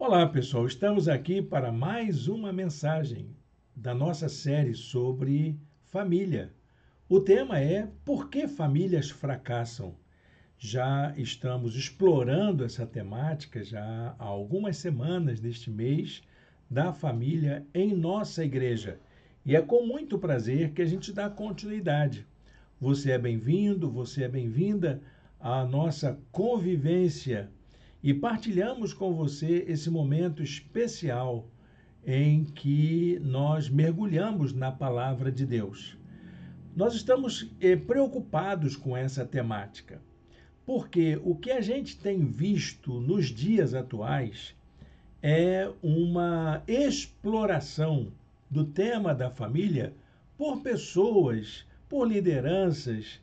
Olá, pessoal. Estamos aqui para mais uma mensagem da nossa série sobre família. O tema é Por que famílias fracassam? Já estamos explorando essa temática já há algumas semanas neste mês da família em nossa igreja. E é com muito prazer que a gente dá continuidade. Você é bem-vindo, você é bem-vinda à nossa convivência e partilhamos com você esse momento especial em que nós mergulhamos na palavra de Deus. Nós estamos preocupados com essa temática, porque o que a gente tem visto nos dias atuais é uma exploração do tema da família por pessoas, por lideranças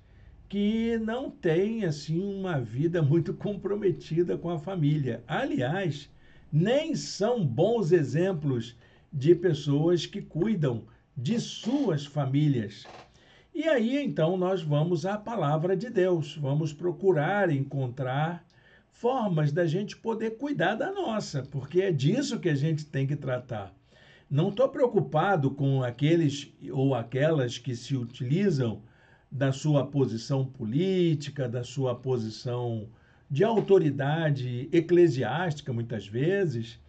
que não têm assim uma vida muito comprometida com a família. Aliás, nem são bons exemplos de pessoas que cuidam de suas famílias. E aí então nós vamos à palavra de Deus, vamos procurar encontrar formas da gente poder cuidar da nossa, porque é disso que a gente tem que tratar. Não estou preocupado com aqueles ou aquelas que se utilizam da sua posição política, da sua posição de autoridade eclesiástica, muitas vezes,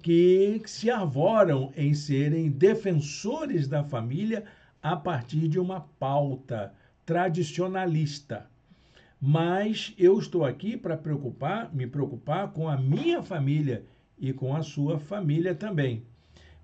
que se arvoram em serem defensores da família a partir de uma pauta tradicionalista. Mas eu estou aqui para me preocupar com a minha família e com a sua família também.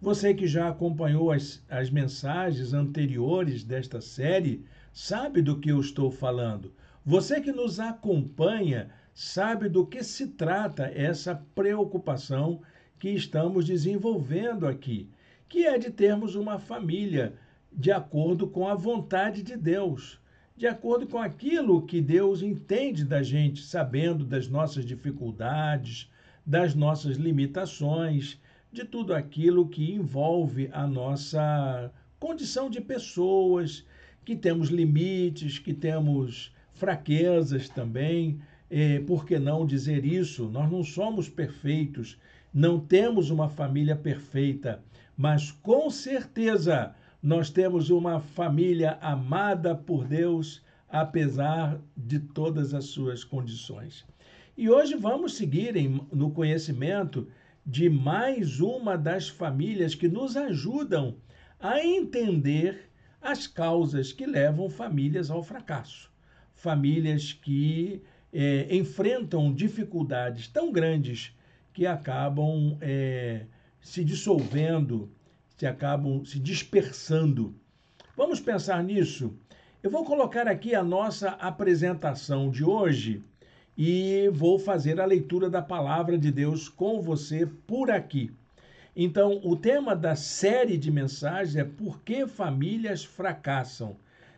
Você que já acompanhou as mensagens anteriores desta série, sabe do que eu estou falando. Você que nos acompanha, sabe do que se trata essa preocupação que estamos desenvolvendo aqui, que é de termos uma família de acordo com a vontade de Deus, de acordo com aquilo que Deus entende da gente, sabendo das nossas dificuldades, das nossas limitações, de tudo aquilo que envolve a nossa condição de pessoas, que temos limites, que temos fraquezas também. Por que não dizer isso? Nós não somos perfeitos, não temos uma família perfeita, mas com certeza nós temos uma família amada por Deus, apesar de todas as suas condições. E hoje vamos seguir no conhecimento de mais uma das famílias que nos ajudam a entender as causas que levam famílias ao fracasso. Famílias que enfrentam dificuldades tão grandes que acabam se dissolvendo, que acabam se dispersando. Vamos pensar nisso? Eu vou colocar aqui a nossa apresentação de hoje e vou fazer a leitura da palavra de Deus com você por aqui. Então, o tema da série de mensagens é Por que famílias fracassam?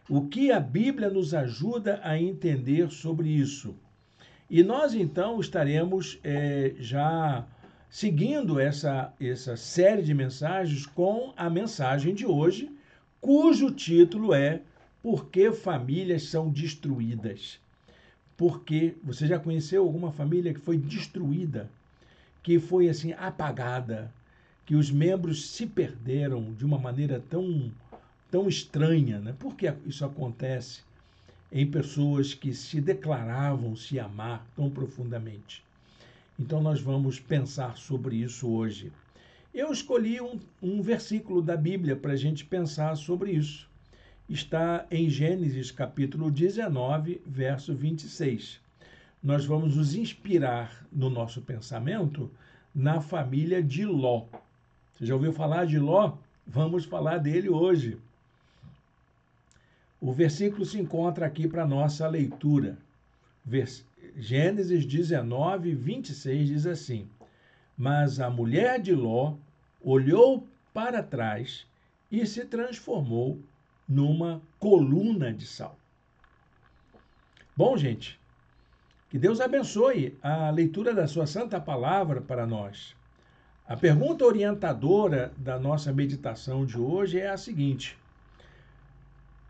O que a Bíblia nos ajuda a entender sobre isso? E nós, então, estaremos já seguindo essa série de mensagens com a mensagem de hoje, cujo título é Por que famílias são destruídas? Porque você já conheceu alguma família que foi destruída, que foi assim apagada, que os membros se perderam de uma maneira tão estranha, né? Por que isso acontece em pessoas que se declaravam se amar tão profundamente? Então nós vamos pensar sobre isso hoje. Eu escolhi um versículo da Bíblia para a gente pensar sobre isso. Está em Gênesis capítulo 19, verso 26. Nós vamos nos inspirar no nosso pensamento na família de Ló. Você já ouviu falar de Ló? Vamos falar dele hoje. O versículo se encontra aqui para nossa leitura. Gênesis 19, 26 diz assim: Mas a mulher de Ló olhou para trás e se transformou numa coluna de sal. Bom, gente, que Deus abençoe a leitura da sua santa palavra para nós. A pergunta orientadora da nossa meditação de hoje é a seguinte: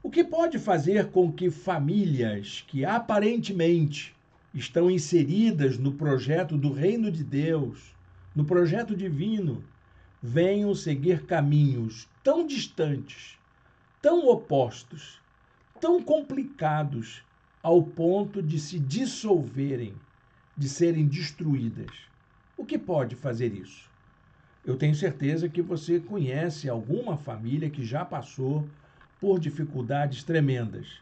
o que pode fazer com que famílias que aparentemente estão inseridas no projeto do reino de Deus, no projeto divino, venham seguir caminhos tão distantes, tão opostos, tão complicados, ao ponto de se dissolverem, de serem destruídas. O que pode fazer isso? Eu tenho certeza que você conhece alguma família que já passou por dificuldades tremendas.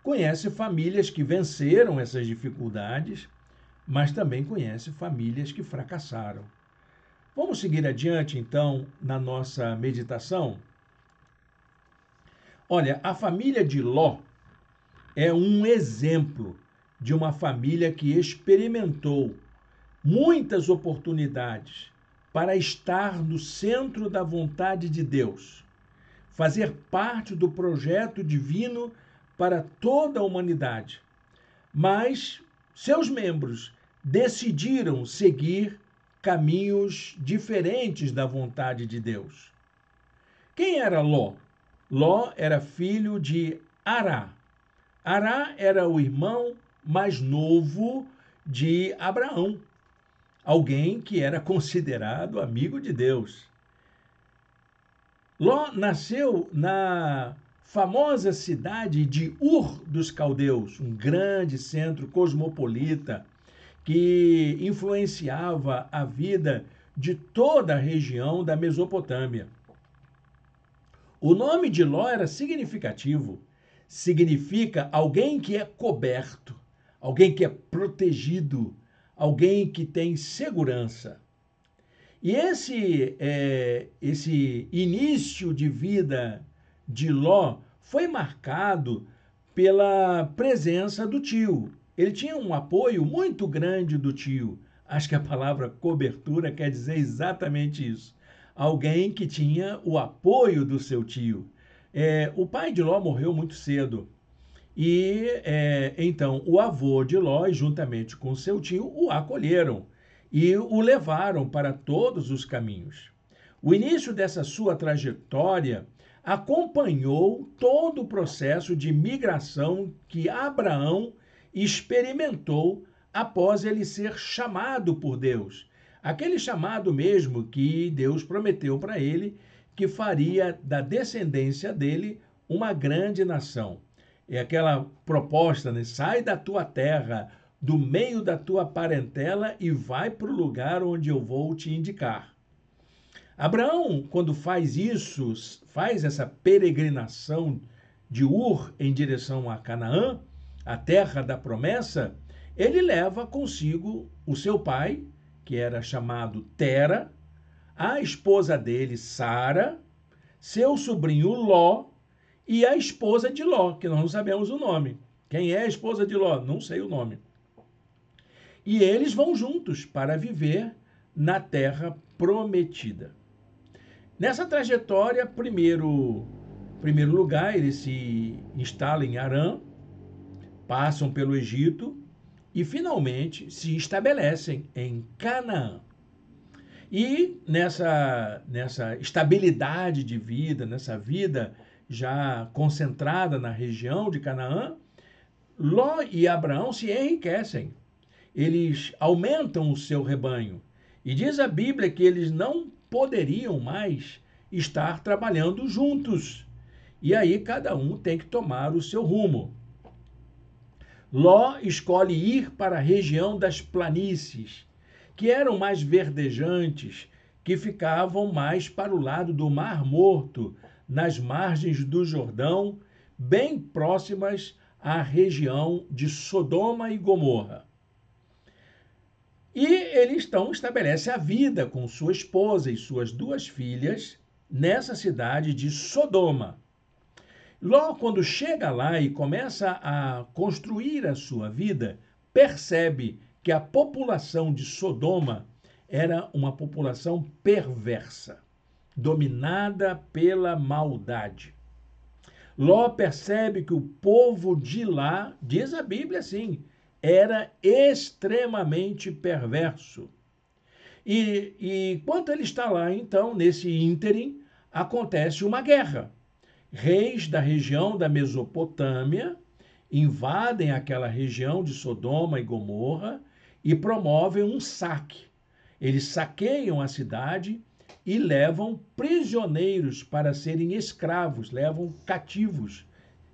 Conhece famílias que venceram essas dificuldades, mas também conhece famílias que fracassaram. Vamos seguir adiante, então, na nossa meditação? Olha, a família de Ló é um exemplo de uma família que experimentou muitas oportunidades para estar no centro da vontade de Deus, fazer parte do projeto divino para toda a humanidade. Mas seus membros decidiram seguir caminhos diferentes da vontade de Deus. Quem era Ló? Ló era filho de Ará. Ará era o irmão mais novo de Abraão, alguém que era considerado amigo de Deus. Ló nasceu na famosa cidade de Ur dos Caldeus, um grande centro cosmopolita que influenciava a vida de toda a região da Mesopotâmia. O nome de Ló era significativo. Significa alguém que é coberto, alguém que é protegido, alguém que tem segurança. E esse início de vida de Ló foi marcado pela presença do tio. Ele tinha um apoio muito grande do tio. Acho que a palavra cobertura quer dizer exatamente isso. Alguém que tinha o apoio do seu tio. O pai de Ló morreu muito cedo. E então o avô de Ló, juntamente com seu tio, o acolheram e o levaram para todos os caminhos. O início dessa sua trajetória acompanhou todo o processo de migração que Abraão experimentou após ele ser chamado por Deus. Aquele chamado mesmo que Deus prometeu para ele, que faria da descendência dele uma grande nação. É aquela proposta, né? Sai da tua terra, do meio da tua parentela e vai para o lugar onde eu vou te indicar. Abraão, quando faz isso, faz essa peregrinação de Ur em direção a Canaã, a terra da promessa, ele leva consigo o seu pai, que era chamado Tera, a esposa dele, Sara, seu sobrinho Ló e a esposa de Ló, que nós não sabemos o nome. Quem é a esposa de Ló? Não sei o nome. E eles vão juntos para viver na terra prometida. Nessa trajetória, primeiro lugar, eles se instalam em Harã, passam pelo Egito e finalmente se estabelecem em Canaã. E nessa estabilidade de vida, nessa vida já concentrada na região de Canaã, Ló e Abraão se enriquecem. Eles aumentam o seu rebanho. E diz a Bíblia que eles não poderiam mais estar trabalhando juntos. E aí cada um tem que tomar o seu rumo. Ló escolhe ir para a região das planícies, que eram mais verdejantes, que ficavam mais para o lado do Mar Morto, nas margens do Jordão, bem próximas à região de Sodoma e Gomorra. E ele então estabelece a vida com sua esposa e suas 2 filhas nessa cidade de Sodoma. Ló, quando chega lá e começa a construir a sua vida, percebe que a população de Sodoma era uma população perversa, dominada pela maldade. Ló percebe que o povo de lá, diz a Bíblia assim, era extremamente perverso. E enquanto ele está lá, então, nesse ínterim, acontece uma guerra. Reis da região da Mesopotâmia invadem aquela região de Sodoma e Gomorra e promovem um saque. Eles saqueiam a cidade e levam prisioneiros para serem escravos, levam cativos.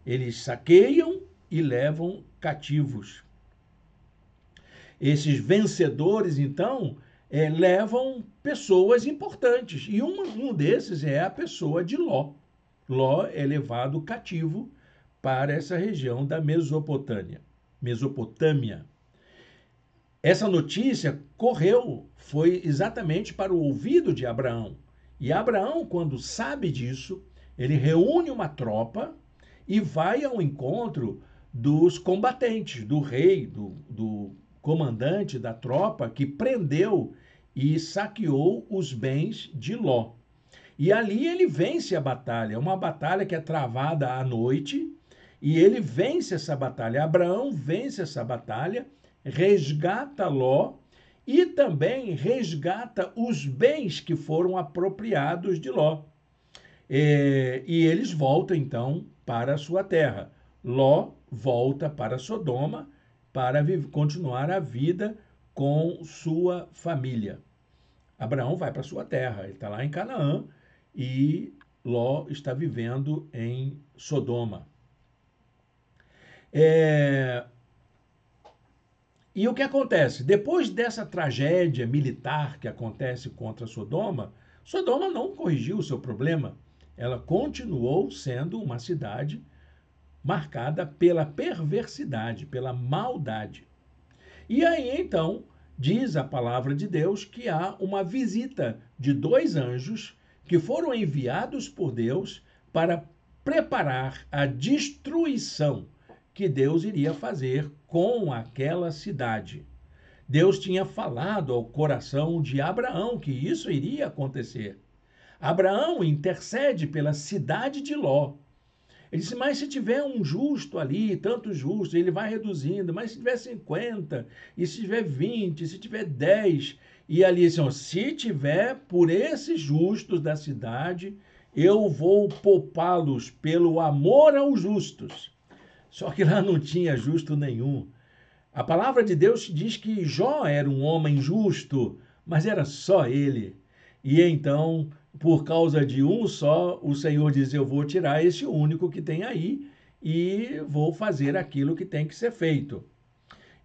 Eles saqueiam e levam cativos. Esses vencedores, então, levam pessoas importantes. E um desses é a pessoa de Ló. Ló é levado cativo para essa região da Mesopotâmia. Essa notícia foi exatamente para o ouvido de Abraão. E Abraão, quando sabe disso, ele reúne uma tropa e vai ao encontro dos combatentes, do rei, do comandante da tropa que prendeu e saqueou os bens de Ló. E ali ele vence a batalha, uma batalha que é travada à noite, e ele vence essa batalha. Abraão vence essa batalha, resgata Ló e também resgata os bens que foram apropriados de Ló. E eles voltam então para a sua terra. Ló volta para Sodoma para continuar a vida com sua família. Abraão vai para sua terra, ele está lá em Canaã e Ló está vivendo em Sodoma. E o que acontece? Depois dessa tragédia militar que acontece contra Sodoma, Sodoma não corrigiu o seu problema. Ela continuou sendo uma cidade marcada pela perversidade, pela maldade. E aí, então, diz a palavra de Deus que há uma visita de 2 anjos que foram enviados por Deus para preparar a destruição que Deus iria fazer com aquela cidade. Deus tinha falado ao coração de Abraão que isso iria acontecer. Abraão intercede pela cidade de Ló. Ele disse, mas se tiver um justo ali, tantos justos, ele vai reduzindo, mas se tiver 50, e se tiver 20, se tiver 10, e ali, assim, se tiver por esses justos da cidade, eu vou poupá-los pelo amor aos justos. Só que lá não tinha justo nenhum. A palavra de Deus diz que Jó era um homem justo, mas era só ele. E então, por causa de um só, o Senhor diz, eu vou tirar esse único que tem aí e vou fazer aquilo que tem que ser feito.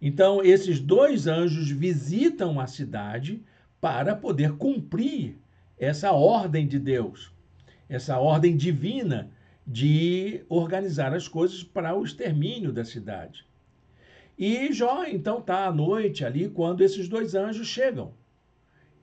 Então, esses 2 anjos visitam a cidade para poder cumprir essa ordem de Deus, essa ordem divina de organizar as coisas para o extermínio da cidade. E Jó, então, está à noite ali quando esses 2 anjos chegam.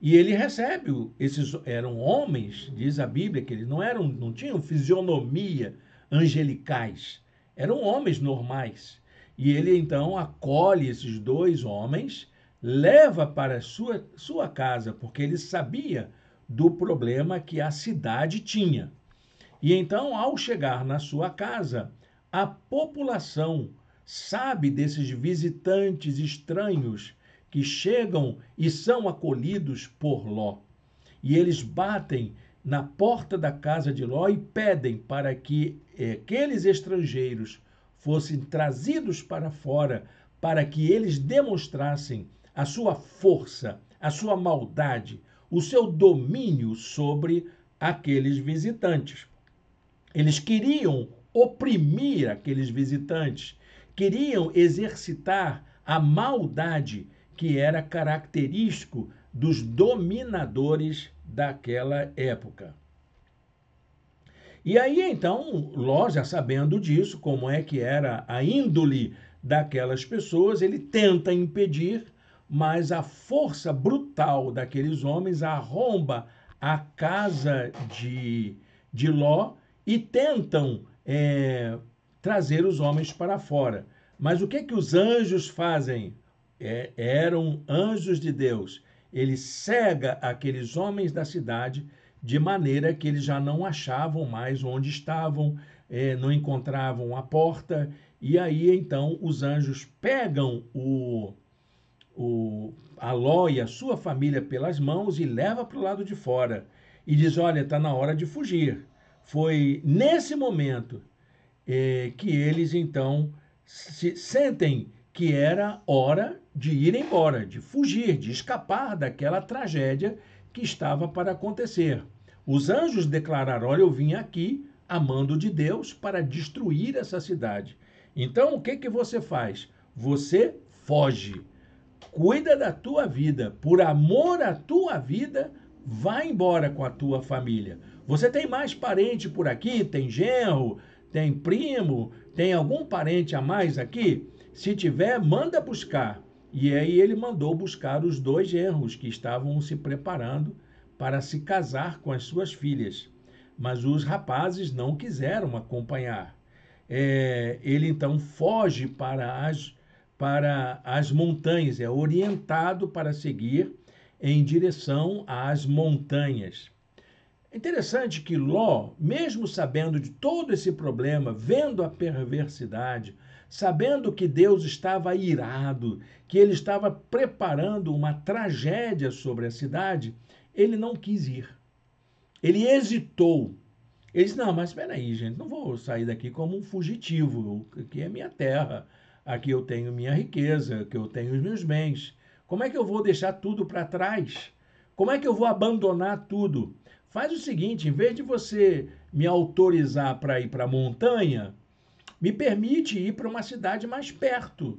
E ele recebe, esses eram homens, diz a Bíblia, que eles não tinham fisionomia angelicais, eram homens normais. E ele então acolhe esses 2 homens, leva para sua casa, porque ele sabia do problema que a cidade tinha. E então, ao chegar na sua casa, a população sabe desses visitantes estranhos que chegam e são acolhidos por Ló. E eles batem na porta da casa de Ló e pedem para que aqueles estrangeiros fossem trazidos para fora, para que eles demonstrassem a sua força, a sua maldade, o seu domínio sobre aqueles visitantes. Eles queriam oprimir aqueles visitantes, queriam exercitar a maldade que era característico dos dominadores daquela época. E aí, então, Ló, já sabendo disso, como é que era a índole daquelas pessoas, ele tenta impedir, mas a força brutal daqueles homens arromba a casa de Ló e tentam trazer os homens para fora. Mas o que os anjos fazem? Eram anjos de Deus. Ele cega aqueles homens da cidade de maneira que eles já não achavam mais onde estavam, não encontravam a porta, e aí então os anjos pegam a Ló e a sua família pelas mãos e leva para o lado de fora e diz, olha, está na hora de fugir. Foi nesse momento que eles então sentem que era hora de ir embora, de fugir, de escapar daquela tragédia que estava para acontecer. Os anjos declararam: olha, eu vim aqui a mando de Deus para destruir essa cidade. Então, o que que você faz? Você foge. Cuida da tua vida. Por amor à tua vida, vá embora com a tua família. Você tem mais parente por aqui? Tem genro? Tem primo? Tem algum parente a mais aqui? Se tiver, manda buscar. E aí ele mandou buscar os 2 genros que estavam se preparando para se casar com as suas filhas. Mas os rapazes não quiseram acompanhar. Ele então foge para as montanhas, é orientado para seguir em direção às montanhas. É interessante que Ló, mesmo sabendo de todo esse problema, vendo a perversidade, sabendo que Deus estava irado, que ele estava preparando uma tragédia sobre a cidade, ele não quis ir. Ele hesitou. Ele disse: não, mas espera aí, gente, não vou sair daqui como um fugitivo. Aqui é minha terra, aqui eu tenho minha riqueza, aqui eu tenho os meus bens. Como é que eu vou deixar tudo para trás? Como é que eu vou abandonar tudo? Faz o seguinte, em vez de você me autorizar para ir para a montanha, me permite ir para uma cidade mais perto,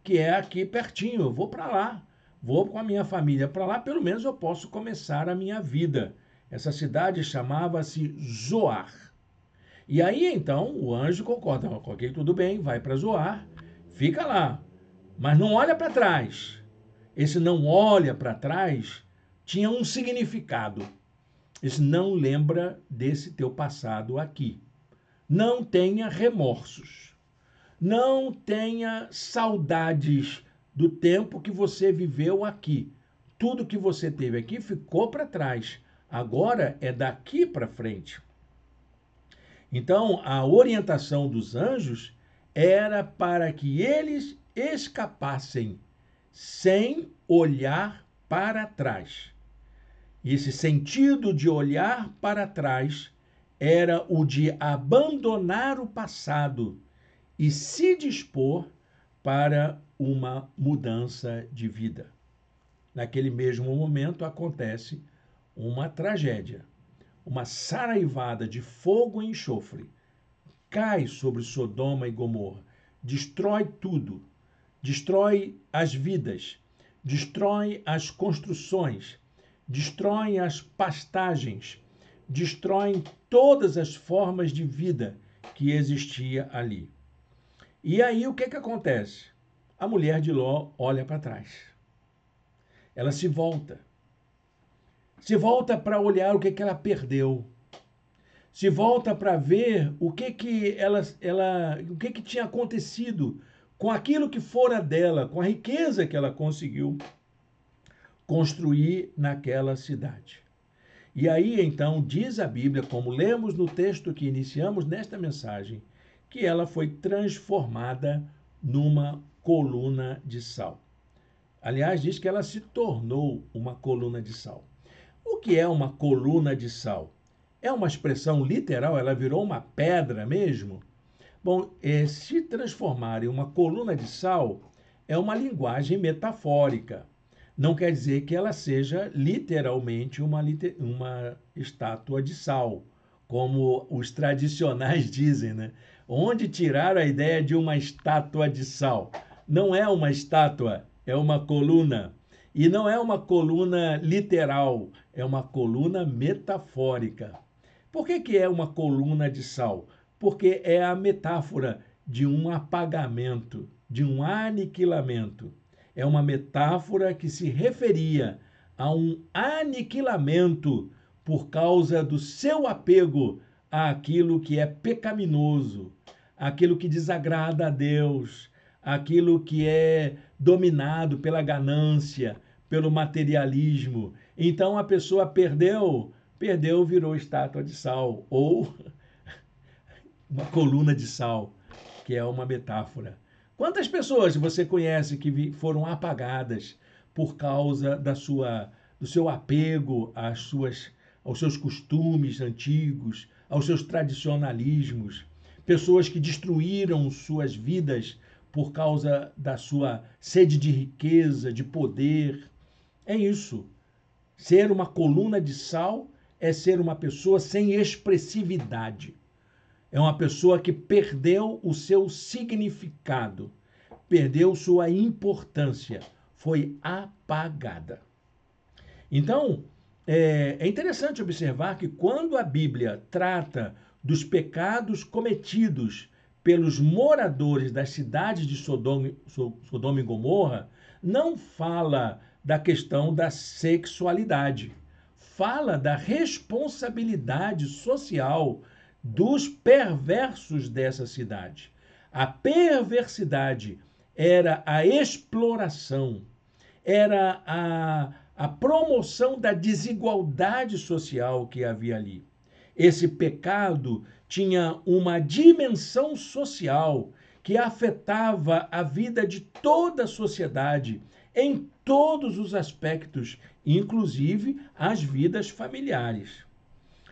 que é aqui pertinho. Eu vou para lá, vou com a minha família para lá, pelo menos eu posso começar a minha vida. Essa cidade chamava-se Zoar. E aí então o anjo concorda: ok, tudo bem, vai para Zoar, fica lá, mas não olha para trás. Esse não olha para trás tinha um significado. Esse não lembra desse teu passado aqui. Não tenha remorsos. Não tenha saudades do tempo que você viveu aqui. Tudo que você teve aqui ficou para trás. Agora é daqui para frente. Então, a orientação dos anjos era para que eles escapassem sem olhar para trás. E esse sentido de olhar para trás era o de abandonar o passado e se dispor para uma mudança de vida. Naquele mesmo momento acontece uma tragédia. Uma saraivada de fogo e enxofre cai sobre Sodoma e Gomorra, destrói tudo, destrói as vidas, destrói as construções, destrói as pastagens, destrói todas as formas de vida que existia ali. E aí o que acontece? A mulher de Ló olha para trás. Ela se volta para olhar o que ela perdeu, se volta para ver o que tinha acontecido com aquilo que fora dela, com a riqueza que ela conseguiu construir naquela cidade. E aí então diz a Bíblia, como lemos no texto que iniciamos nesta mensagem, que ela foi transformada numa coluna de sal. Aliás, diz que ela se tornou uma coluna de sal. O que é uma coluna de sal? É uma expressão literal? Ela virou uma pedra mesmo? Bom, se transformar em uma coluna de sal é uma linguagem metafórica. Não quer dizer que ela seja literalmente uma estátua de sal, como os tradicionais dizem, né? Onde tiraram a ideia de uma estátua de sal? Não é uma estátua, é uma coluna. E não é uma coluna literal, é uma coluna metafórica. Por que é uma coluna de sal? Porque é a metáfora de um apagamento, de um aniquilamento. É uma metáfora que se referia a um aniquilamento por causa do seu apego àquilo que é pecaminoso, àquilo que desagrada a Deus, aquilo que é dominado pela ganância, pelo materialismo. Então a pessoa perdeu, virou estátua de sal, ou uma coluna de sal, que é uma metáfora. Quantas pessoas você conhece que foram apagadas por causa do seu apego aos seus costumes antigos, aos seus tradicionalismos? Pessoas que destruíram suas vidas por causa da sua sede de riqueza, de poder. É isso. Ser uma coluna de sal é ser uma pessoa sem expressividade. É uma pessoa que perdeu o seu significado, perdeu sua importância, foi apagada. Então, é interessante observar que quando a Bíblia trata dos pecados cometidos pelos moradores das cidades de Sodoma e Gomorra, não fala da questão da sexualidade, fala da responsabilidade social dos perversos dessa cidade. A perversidade era a exploração, era a promoção da desigualdade social que havia ali. Esse pecado tinha uma dimensão social que afetava a vida de toda a sociedade em todos os aspectos, inclusive as vidas familiares.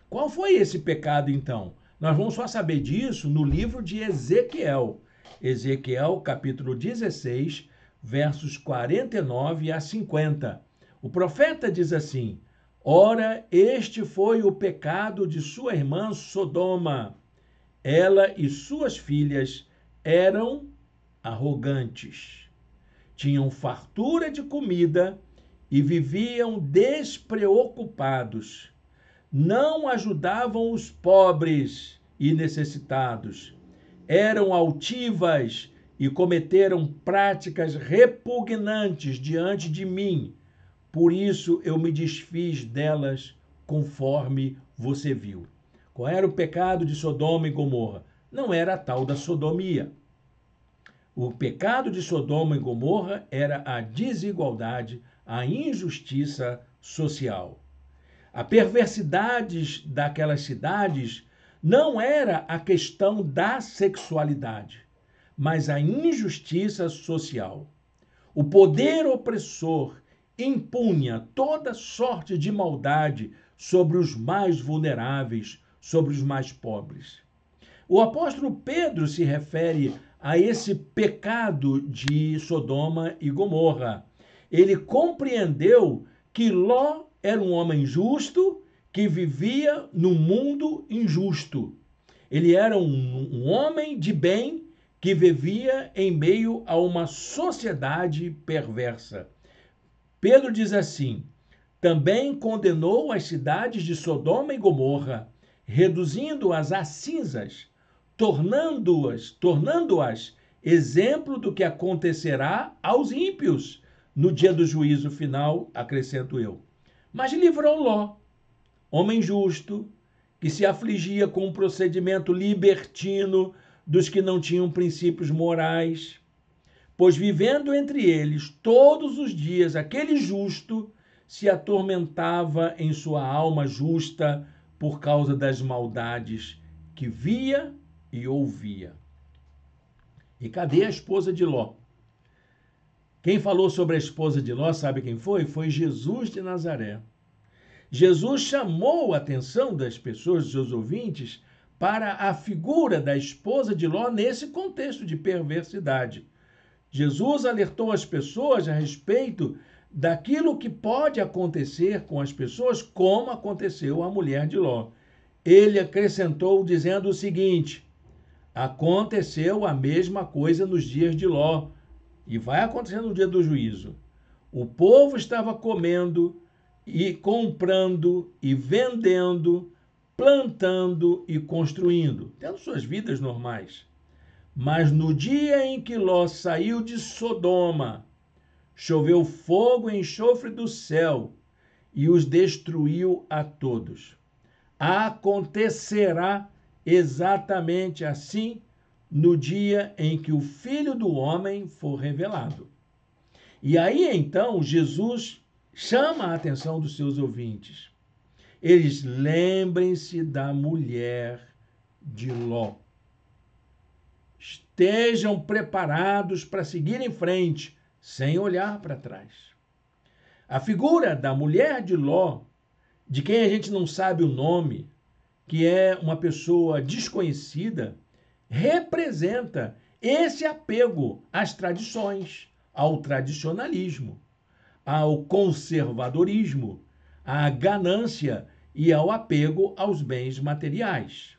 Qual foi esse pecado, então? Nós vamos só saber disso no livro de Ezequiel. Ezequiel, capítulo 16, versos 49 a 50. O profeta diz assim: Ora, este foi o pecado de sua irmã Sodoma. Ela e suas filhas eram arrogantes, tinham fartura de comida e viviam despreocupados. Não ajudavam os pobres e necessitados. Eram altivas e cometeram práticas repugnantes diante de mim. Por isso eu me desfiz delas, conforme você viu. Qual era o pecado de Sodoma e Gomorra? Não era a tal da sodomia. O pecado de Sodoma e Gomorra era a desigualdade, a injustiça social. A perversidade daquelas cidades não era a questão da sexualidade, mas a injustiça social. O poder opressor impunha toda sorte de maldade sobre os mais vulneráveis, sobre os mais pobres. O apóstolo Pedro se refere a esse pecado de Sodoma e Gomorra. Ele compreendeu que Ló era um homem justo que vivia num mundo injusto. Ele era um homem de bem que vivia em meio a uma sociedade perversa. Pedro diz assim: também condenou as cidades de Sodoma e Gomorra, reduzindo-as a cinzas, tornando-as exemplo do que acontecerá aos ímpios no dia do juízo final, acrescento eu. Mas livrou Ló, homem justo, que se afligia com um procedimento libertino dos que não tinham princípios morais, pois vivendo entre eles todos os dias, aquele justo se atormentava em sua alma justa por causa das maldades que via e ouvia. E cadê a esposa de Ló? Quem falou sobre a esposa de Ló, sabe quem foi? Foi Jesus de Nazaré. Jesus chamou a atenção das pessoas, dos seus ouvintes, para a figura da esposa de Ló nesse contexto de perversidade. Jesus alertou as pessoas a respeito daquilo que pode acontecer com as pessoas, como aconteceu à mulher de Ló. Ele acrescentou dizendo o seguinte: aconteceu a mesma coisa nos dias de Ló, e vai acontecer no dia do juízo. O povo estava comendo e comprando e vendendo, plantando e construindo, tendo suas vidas normais. Mas no dia em que Ló saiu de Sodoma, choveu fogo e enxofre do céu e os destruiu a todos. Acontecerá exatamente assim no dia em que o Filho do Homem for revelado. E aí então Jesus chama a atenção dos seus ouvintes. Eles lembrem-se da mulher de Ló. Estejam preparados para seguir em frente, sem olhar para trás. A figura da mulher de Ló, de quem a gente não sabe o nome, que é uma pessoa desconhecida, representa esse apego às tradições, ao tradicionalismo, ao conservadorismo, à ganância e ao apego aos bens materiais.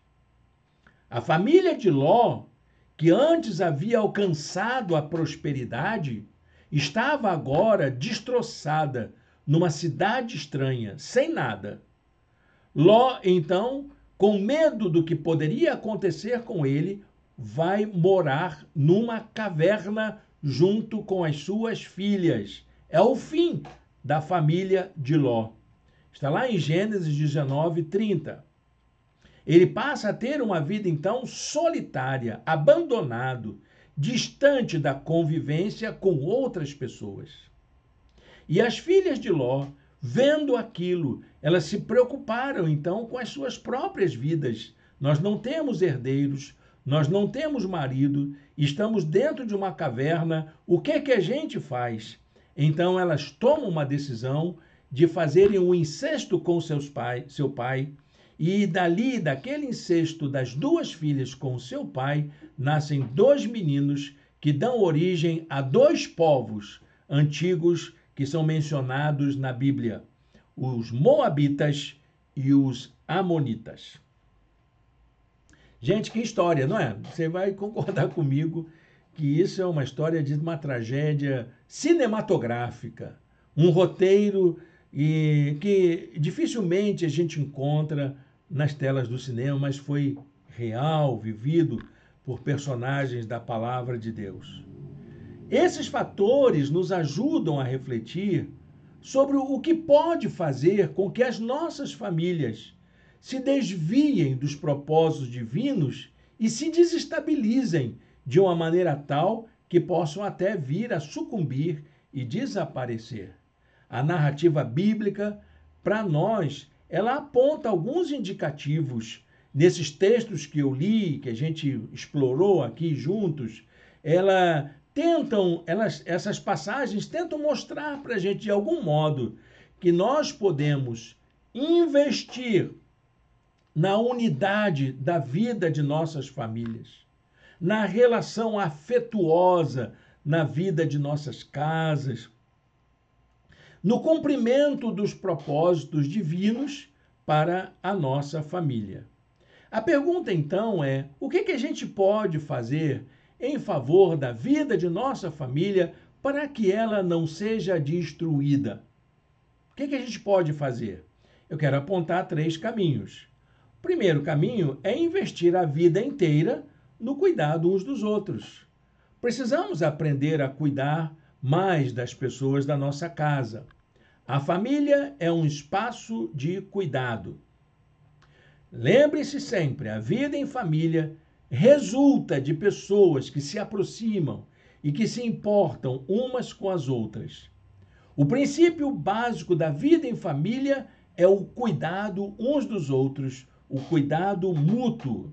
A família de Ló, que antes havia alcançado a prosperidade, estava agora destroçada numa cidade estranha, sem nada. Ló, então, com medo do que poderia acontecer com ele, vai morar numa caverna junto com as suas filhas. É o fim da família de Ló. Está lá em Gênesis 19, 30. Ele passa a ter uma vida, então, solitária, abandonado, distante da convivência com outras pessoas. E as filhas de Ló, vendo aquilo, elas se preocuparam, então, com as suas próprias vidas. Nós não temos herdeiros, nós não temos marido, estamos dentro de uma caverna, o que é que a gente faz? Então, elas tomam uma decisão de fazerem um incesto com seu pai, e dali, daquele incesto das duas filhas com seu pai, nascem dois meninos que dão origem a dois povos antigos que são mencionados na Bíblia, os Moabitas e os Amonitas. Gente, que história, não é? Você vai concordar comigo que isso é uma história de uma tragédia cinematográfica, um roteiro que dificilmente a gente encontra nas telas do cinema, mas foi real, vivido por personagens da palavra de Deus. Esses fatores nos ajudam a refletir sobre o que pode fazer com que as nossas famílias se desviem dos propósitos divinos e se desestabilizem de uma maneira tal que possam até vir a sucumbir e desaparecer. A narrativa bíblica, para nós, ela aponta alguns indicativos nesses textos que eu li, que a gente explorou aqui juntos. Essas passagens tentam mostrar para a gente, de algum modo, que nós podemos investir na unidade da vida de nossas famílias, na relação afetuosa na vida de nossas casas, no cumprimento dos propósitos divinos para a nossa família. A pergunta, então, é: o que a gente pode fazer em favor da vida de nossa família para que ela não seja destruída? O que a gente pode fazer? Eu quero apontar 3 caminhos. O primeiro caminho é investir a vida inteira no cuidado uns dos outros. Precisamos aprender a cuidar mais das pessoas da nossa casa. A família é um espaço de cuidado. Lembre-se sempre, a vida em família resulta de pessoas que se aproximam e que se importam umas com as outras. O princípio básico da vida em família é o cuidado uns dos outros, o cuidado mútuo.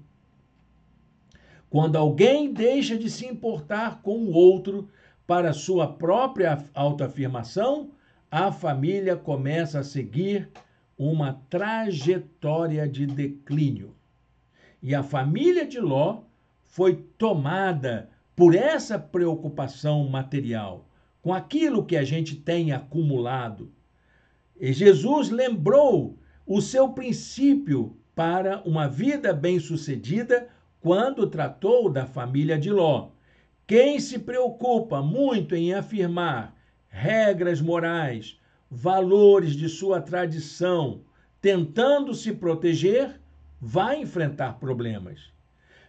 Quando alguém deixa de se importar com o outro para sua própria autoafirmação, a família começa a seguir uma trajetória de declínio. E a família de Ló foi tomada por essa preocupação material, com aquilo que a gente tem acumulado. E Jesus lembrou o seu princípio para uma vida bem-sucedida quando tratou da família de Ló. Quem se preocupa muito em afirmar regras morais, valores de sua tradição, tentando se proteger, vai enfrentar problemas.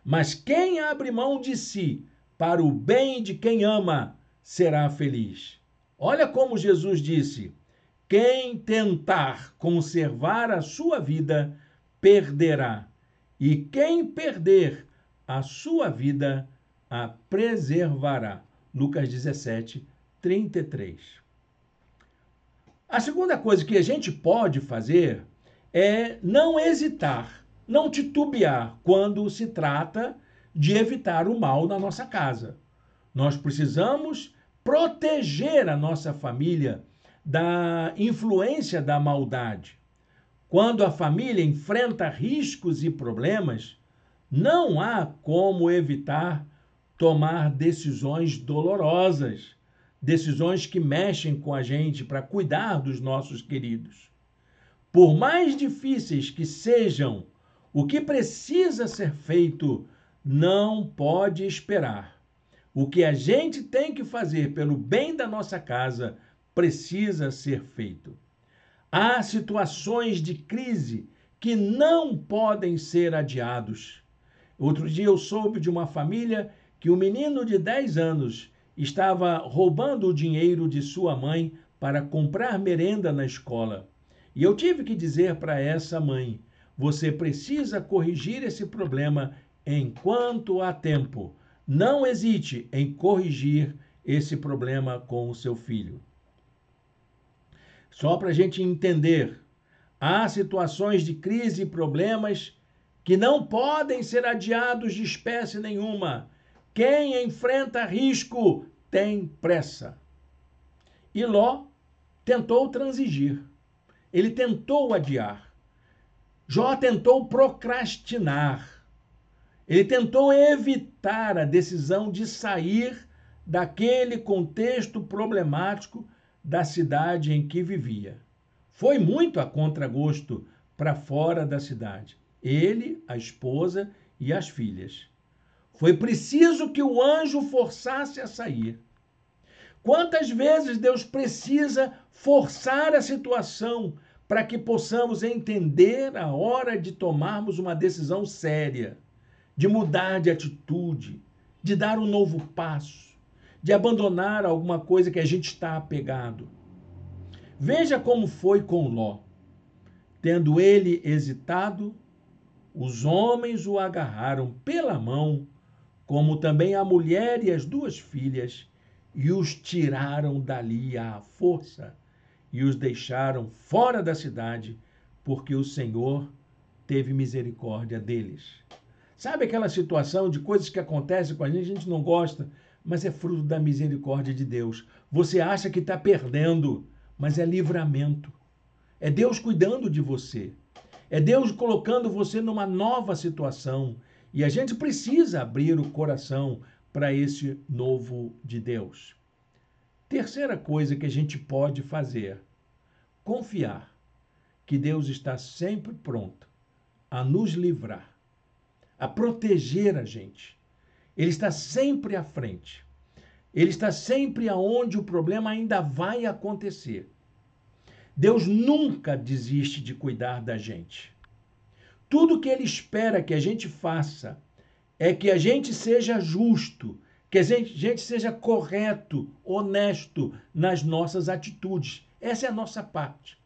Mas quem abre mão de si para o bem de quem ama, será feliz. Olha como Jesus disse: quem tentar conservar a sua vida, perderá. E quem perder a sua vida, a preservará. Lucas 17, 33. A segunda coisa que a gente pode fazer é não hesitar, não titubear quando se trata de evitar o mal na nossa casa. Nós precisamos proteger a nossa família da influência da maldade. Quando a família enfrenta riscos e problemas, não há como evitar tomar decisões dolorosas, decisões que mexem com a gente para cuidar dos nossos queridos. Por mais difíceis que sejam, o que precisa ser feito não pode esperar. O que a gente tem que fazer pelo bem da nossa casa precisa ser feito. Há situações de crise que não podem ser adiados. Outro dia eu soube de uma família que o menino de 10 anos estava roubando o dinheiro de sua mãe para comprar merenda na escola. E eu tive que dizer para essa mãe: você precisa corrigir esse problema enquanto há tempo. Não hesite em corrigir esse problema com o seu filho. Só para a gente entender, há situações de crise e problemas que não podem ser adiados de espécie nenhuma. Quem enfrenta risco tem pressa. E Ló tentou transigir. Ele tentou adiar. Jó tentou procrastinar. Ele tentou evitar a decisão de sair daquele contexto problemático da cidade em que vivia. Foi muito a contragosto para fora da cidade. Ele, a esposa e as filhas. Foi preciso que o anjo forçasse a sair. Quantas vezes Deus precisa forçar a situação para que possamos entender a hora de tomarmos uma decisão séria, de mudar de atitude, de dar um novo passo, de abandonar alguma coisa que a gente está apegado. Veja como foi com Ló. Tendo ele hesitado, os homens o agarraram pela mão, como também a mulher e as 2 filhas, e os tiraram dali à força, e os deixaram fora da cidade, porque o Senhor teve misericórdia deles. Sabe aquela situação de coisas que acontecem com a gente não gosta, mas é fruto da misericórdia de Deus. Você acha que está perdendo, mas é livramento. É Deus cuidando de você. É Deus colocando você numa nova situação. E a gente precisa abrir o coração para esse novo de Deus. Terceira coisa que a gente pode fazer: confiar que Deus está sempre pronto a nos livrar, a proteger a gente. Ele está sempre à frente. Ele está sempre aonde o problema ainda vai acontecer. Deus nunca desiste de cuidar da gente. Tudo que Ele espera que a gente faça é que a gente seja justo, que a gente seja correto, honesto nas nossas atitudes. Essa é a nossa parte.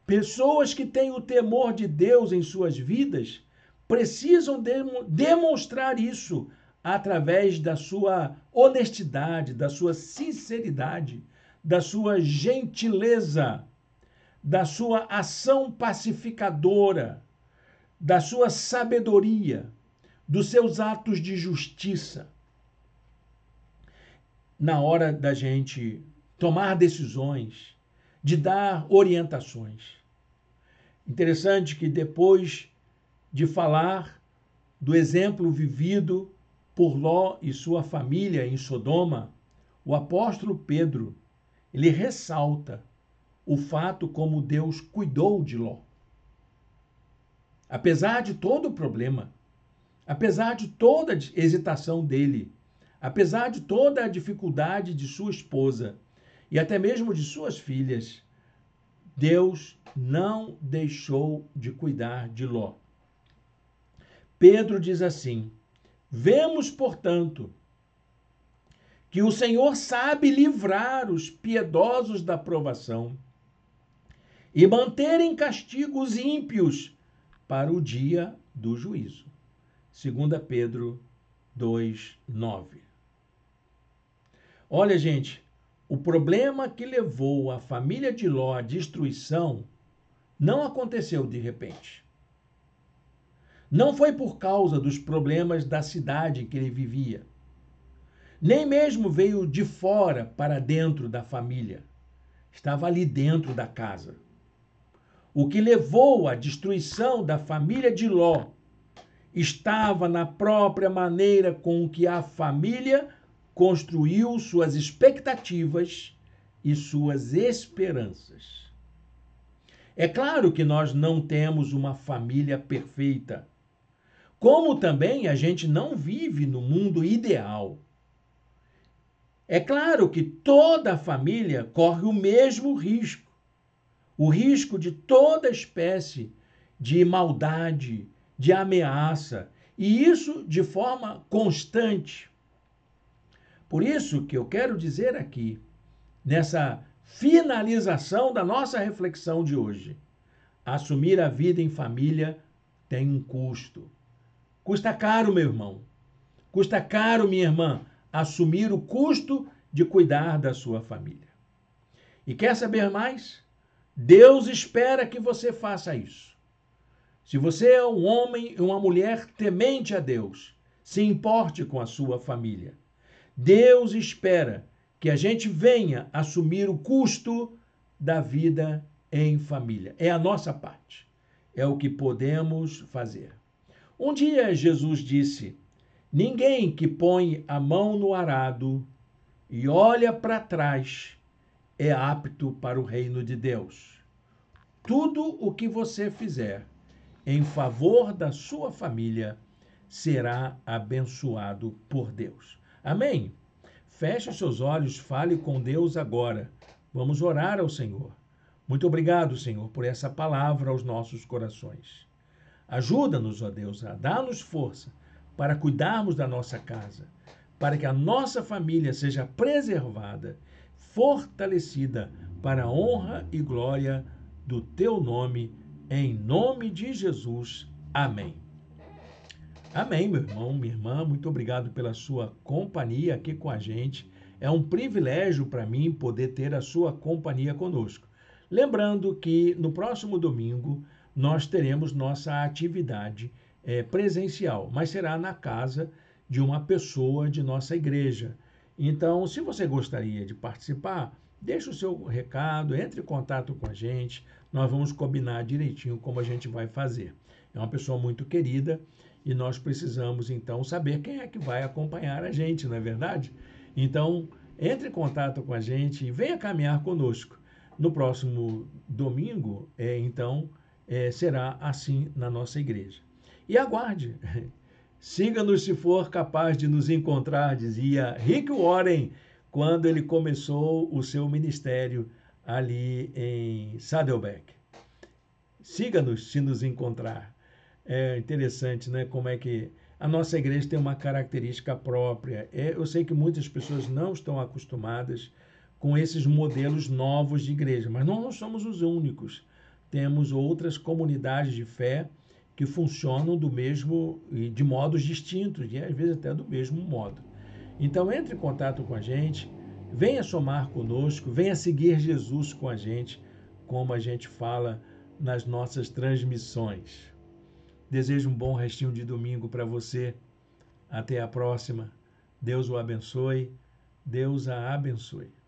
Pessoas que têm o temor de Deus em suas vidas precisam demonstrar isso através da sua honestidade, da sua sinceridade, da sua gentileza, da sua ação pacificadora, da sua sabedoria, dos seus atos de justiça. Na hora da gente tomar decisões, de dar orientações. Interessante que depois de falar do exemplo vivido por Ló e sua família em Sodoma, o apóstolo Pedro, ele ressalta o fato como Deus cuidou de Ló. Apesar de todo o problema, apesar de toda a hesitação dele, apesar de toda a dificuldade de sua esposa e até mesmo de suas filhas, Deus não deixou de cuidar de Ló. Pedro diz assim: vemos, portanto, que o Senhor sabe livrar os piedosos da provação e manter em castigo os ímpios para o dia do juízo. 2 Pedro 2:9. Olha, gente, o problema que levou a família de Ló à destruição não aconteceu de repente. Não foi por causa dos problemas da cidade em que ele vivia. Nem mesmo veio de fora para dentro da família. Estava ali dentro da casa. O que levou à destruição da família de Ló estava na própria maneira com que a família construiu suas expectativas e suas esperanças. É claro que nós não temos uma família perfeita, como também a gente não vive no mundo ideal. É claro que toda a família corre o mesmo risco, o risco de toda espécie de maldade, de ameaça, e isso de forma constante. Por isso que eu quero dizer aqui, nessa finalização da nossa reflexão de hoje, assumir a vida em família tem um custo. Custa caro, meu irmão. Custa caro, minha irmã, assumir o custo de cuidar da sua família. E quer saber mais? Deus espera que você faça isso. Se você é um homem e uma mulher temente a Deus, se importe com a sua família. Deus espera que a gente venha assumir o custo da vida em família. É a nossa parte. É o que podemos fazer. Um dia Jesus disse: ninguém que põe a mão no arado e olha para trás é apto para o reino de Deus. Tudo o que você fizer em favor da sua família será abençoado por Deus. Amém? Feche os seus olhos, fale com Deus agora. Vamos orar ao Senhor. Muito obrigado, Senhor, por essa palavra aos nossos corações. Ajuda-nos, ó Deus, a dar-nos força para cuidarmos da nossa casa, para que a nossa família seja preservada, fortalecida para a honra e glória do teu nome, em nome de Jesus. Amém. Amém, meu irmão, minha irmã, muito obrigado pela sua companhia aqui com a gente. É um privilégio para mim poder ter a sua companhia conosco. Lembrando que no próximo domingo nós teremos nossa atividade presencial, mas será na casa de uma pessoa de nossa igreja. Então, se você gostaria de participar, deixe o seu recado, entre em contato com a gente, nós vamos combinar direitinho como a gente vai fazer. É uma pessoa muito querida e nós precisamos, então, saber quem é que vai acompanhar a gente, não é verdade? Então, entre em contato com a gente e venha caminhar conosco. No próximo domingo, será assim na nossa igreja. E aguarde. Siga-nos se for capaz de nos encontrar, dizia Rick Warren, quando ele começou o seu ministério ali em Saddleback. Siga-nos se nos encontrar. É interessante, né? Como é que a nossa igreja tem uma característica própria. Eu sei que muitas pessoas não estão acostumadas com esses modelos novos de igreja, mas nós não somos os únicos. Temos outras comunidades de fé que funcionam do mesmo, de modos distintos, e às vezes até do mesmo modo. Então, entre em contato com a gente, venha somar conosco, venha seguir Jesus com a gente, como a gente fala nas nossas transmissões. Desejo um bom restinho de domingo para você. Até a próxima. Deus o abençoe. Deus a abençoe.